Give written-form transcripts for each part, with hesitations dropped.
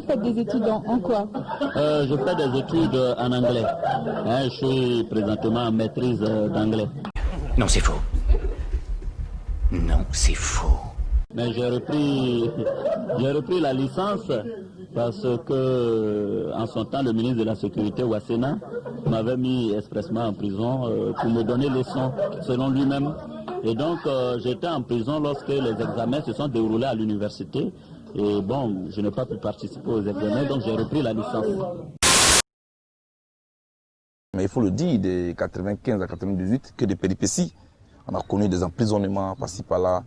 vous faites des études en quoi? Je fais des études en anglais. Je suis présentement en maîtrise d'anglais. Non, c'est faux. Non, c'est faux. Mais j'ai repris la licence parce que, en son temps, le ministre de la Sécurité, Ouassena, m'avait mis expressement en prison pour me donner leçons, selon lui-même. Et donc, j'étais en prison lorsque les examens se sont déroulés à l'université. Et bon, je n'ai pas pu participer aux examens, donc j'ai repris la licence. Mais il faut le dire, de 95 à 98, que des péripéties. On a connu des emprisonnements par-ci par-là.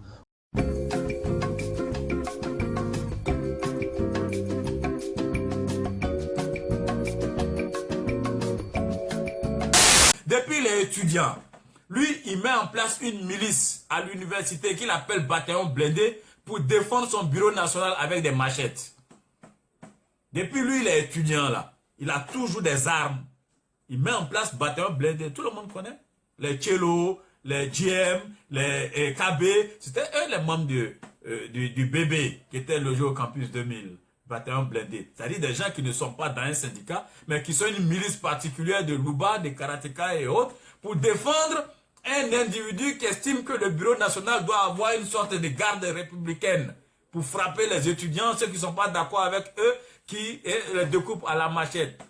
Depuis les étudiants, lui, il met en place une milice à l'université qu'il appelle Bataillon Blindé pour défendre son bureau national avec des machettes. Depuis lui, les étudiants là, il a toujours des armes. Il met en place Bataillon Blindé. Tout le monde connaît. Les Tchello, les GM, les KB. C'était eux les membres du BB qui était logé au campus 2000. Bataillon Blindé. C'est-à-dire des gens qui ne sont pas dans un syndicat, mais qui sont une milice particulière de Louba, de Karateka et autres, pour défendre un individu qui estime que le bureau national doit avoir une sorte de garde républicaine pour frapper les étudiants, ceux qui ne sont pas d'accord avec eux, qui les découpent à la machette.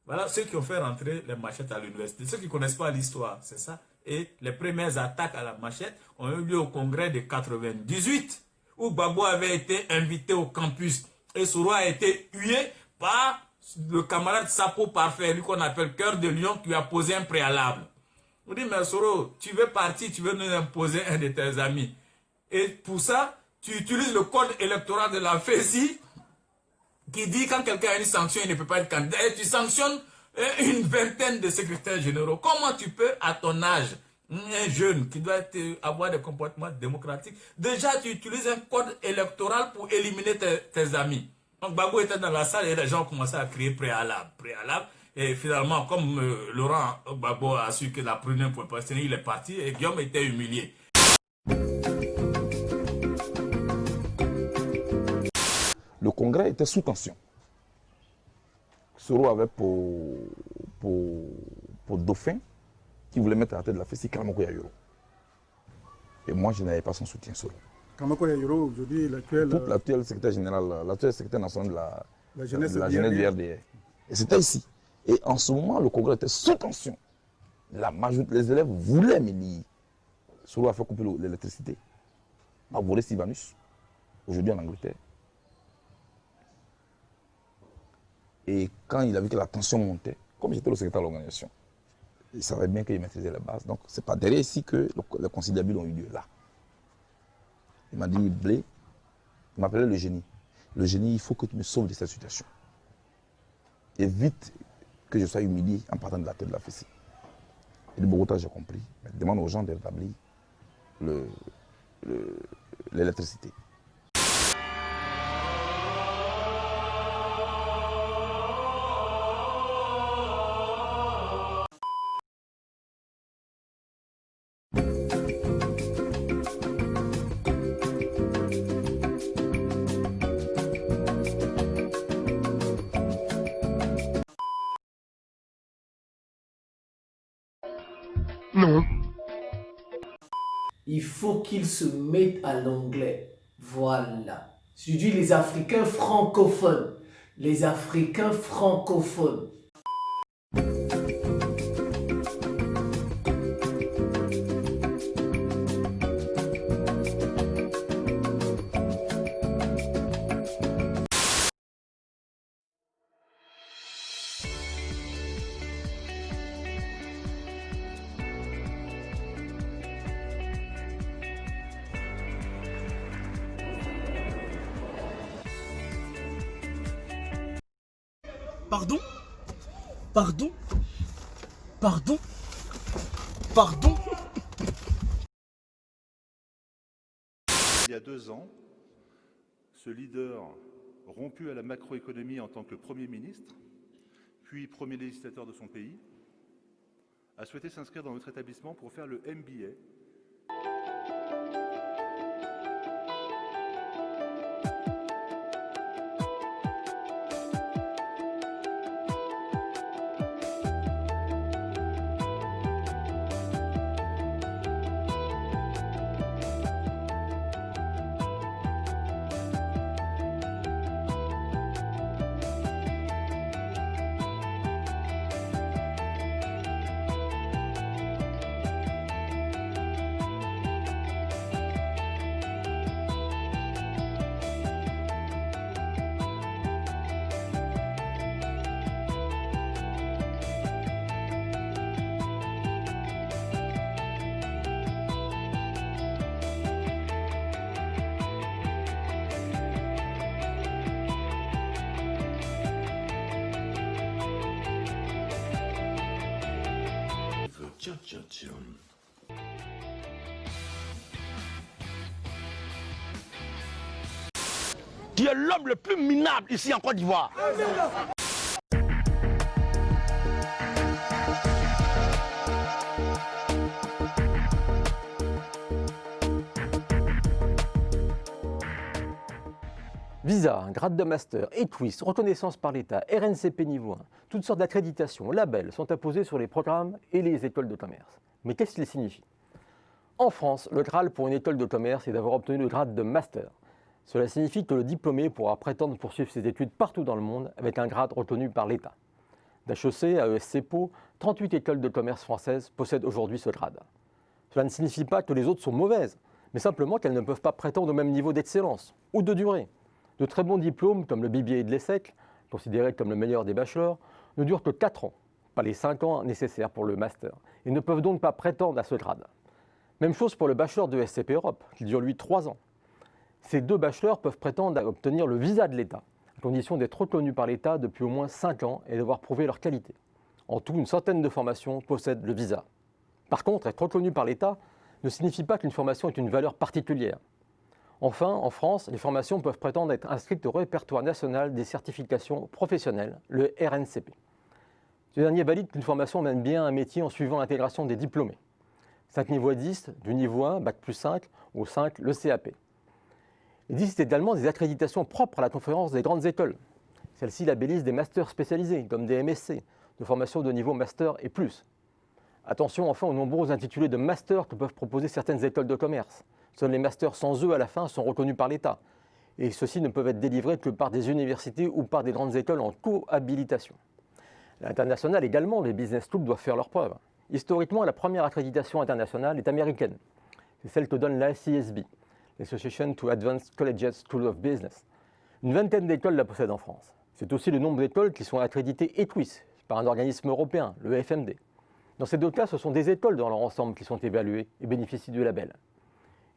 Voilà ceux qui ont fait rentrer les machettes à l'université. Ceux qui ne connaissent pas l'histoire, c'est ça. Et les premières attaques à la machette ont eu lieu au congrès de 98, où Gbagbo avait été invité au campus. Et Soro a été hué par le camarade Sapo Parfait, lui qu'on appelle Cœur de Lion, qui lui a posé un préalable. On dit, mais Soro, tu veux partir, tu veux nous imposer un de tes amis. Et pour ça, tu utilises le code électoral de la FESI, qui dit quand quelqu'un a une sanction, il ne peut pas être candidat. Et tu sanctionnes une vingtaine de secrétaires généraux. Comment tu peux, à ton âge, un jeune qui doit avoir des comportements démocratiques, déjà tu utilises un code électoral pour éliminer tes amis. Donc Gbagbo était dans la salle et les gens ont commencé à crier préalable, préalable. Et finalement, comme Laurent Gbagbo a su que la prunelle ne pouvait pas se tenir, il est parti et Guillaume était humilié. Le congrès était sous tension. Soro avait pour dauphin qui voulait mettre à la tête de la FESI Karamoko Yayoro. Et moi, je n'avais pas son soutien, Soro. Karamoko Yayoro, aujourd'hui, l'actuel secrétaire général, l'actuel secrétaire national de la jeunesse du RDR. Et c'était ici. Et en ce moment, le congrès était sous tension. Les élèves voulaient m'élire. Soro a fait couper l'électricité. A volé Sivanus, aujourd'hui en Angleterre. Et quand il a vu que la tension montait, comme j'étais le secrétaire de l'organisation, il savait bien qu'il maîtrisait les bases. Donc, c'est pas derrière ici que les conciliabules ont eu lieu, là. Il m'a dit, Blé, il m'appelait le génie. Le génie, il faut que tu me sauves de cette situation. Évite que je sois humilié en partant de la tête de la FESI. Et de Bogota, j'ai compris. Mais demande aux gens de rétablir l'électricité. Non. Il faut qu'ils se mettent à l'anglais. Voilà. Je dis les Africains francophones. Les Africains francophones. Pardon? Pardon? Pardon? Pardon? Il y a 2 ans, ce leader rompu à la macroéconomie en tant que Premier ministre, puis premier législateur de son pays, a souhaité s'inscrire dans notre établissement pour faire le MBA. Tu es l'homme le plus minable ici en Côte d'Ivoire. Visa, grade de master, ETWIS, reconnaissance par l'État, RNCP niveau 1, toutes sortes d'accréditations, labels sont apposés sur les programmes et les écoles de commerce. Mais qu'est-ce qu'ils signifient? En France, le Graal pour une école de commerce est d'avoir obtenu le grade de master. Cela signifie que le diplômé pourra prétendre poursuivre ses études partout dans le monde avec un grade reconnu par l'État. D'HEC à ESC Po, 38 écoles de commerce françaises possèdent aujourd'hui ce grade. Cela ne signifie pas que les autres sont mauvaises, mais simplement qu'elles ne peuvent pas prétendre au même niveau d'excellence ou de durée. De très bons diplômes, comme le BBA de l'ESSEC, considéré comme le meilleur des bachelors, ne durent que 4 ans, pas les 5 ans nécessaires pour le master, et ne peuvent donc pas prétendre à ce grade. Même chose pour le bachelor de SCP Europe, qui dure lui 3 ans. Ces 2 bachelors peuvent prétendre à obtenir le visa de l'État, à condition d'être reconnus par l'État depuis au moins 5 ans et d'avoir prouvé leur qualité. En tout, une centaine de formations possèdent le visa. Par contre, être reconnu par l'État ne signifie pas qu'une formation ait une valeur particulière. Enfin, en France, les formations peuvent prétendre être inscrites au répertoire national des certifications professionnelles, le RNCP. Ce dernier valide qu'une formation mène bien un métier en suivant l'intégration des diplômés. 5 niveaux existent, du niveau 1, Bac plus 5, au 5, le CAP. Il existe également des accréditations propres à la conférence des grandes écoles. Celles-ci labellisent des masters spécialisés, comme des MSc, de formation de niveau master et plus. Attention enfin aux nombreux intitulés de master que peuvent proposer certaines écoles de commerce. Seuls les masters sans E à la fin sont reconnus par l'État. Et ceux-ci ne peuvent être délivrés que par des universités ou par des grandes écoles en cohabilitation. À l'international également, les business schools doivent faire leurs preuves. Historiquement, la première accréditation internationale est américaine. C'est celle que donne l'ACSB, l'Association to Advanced Collegiate School of Business. Une vingtaine d'écoles la possèdent en France. C'est aussi le nombre d'écoles qui sont accréditées ETWIS par un organisme européen, le FMD. Dans ces 2 cas, ce sont des écoles dans leur ensemble qui sont évaluées et bénéficient du label.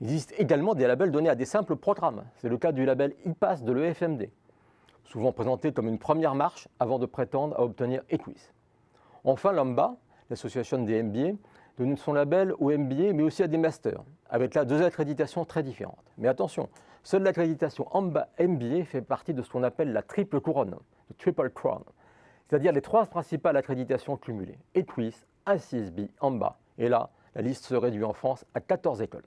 Il existe également des labels donnés à des simples programmes. C'est le cas du label IPAS de l'EFMD, souvent présenté comme une première marche avant de prétendre à obtenir ETWIS. Enfin, l'AMBA, l'association des MBA, donne son label aux MBA mais aussi à des masters, avec là 2 accréditations très différentes. Mais attention, seule l'accréditation AMBA MBA fait partie de ce qu'on appelle la triple couronne, le triple crown, c'est-à-dire les 3 principales accréditations cumulées, ETWIS, ACSB, AMBA. Et là, la liste se réduit en France à 14 écoles.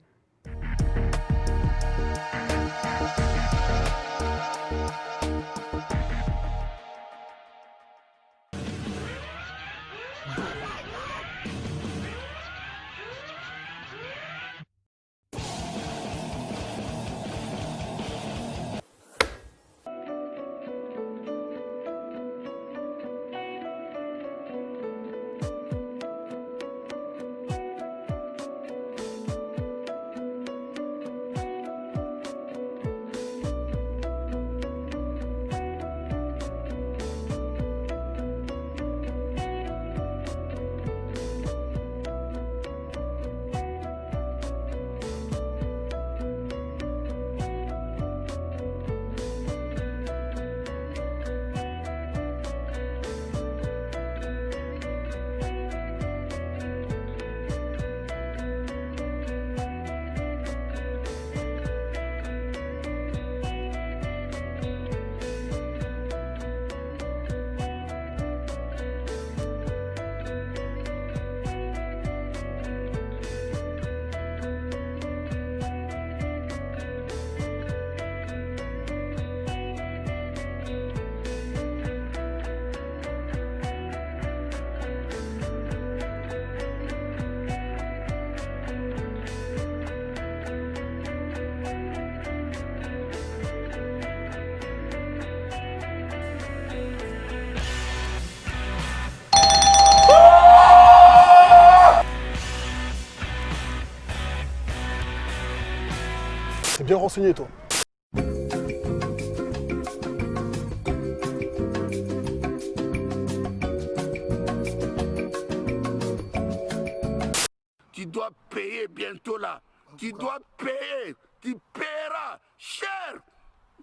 T'es bien renseigné, toi. Tu dois payer bientôt là. Tu dois payer. Tu paieras cher.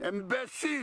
Imbécile.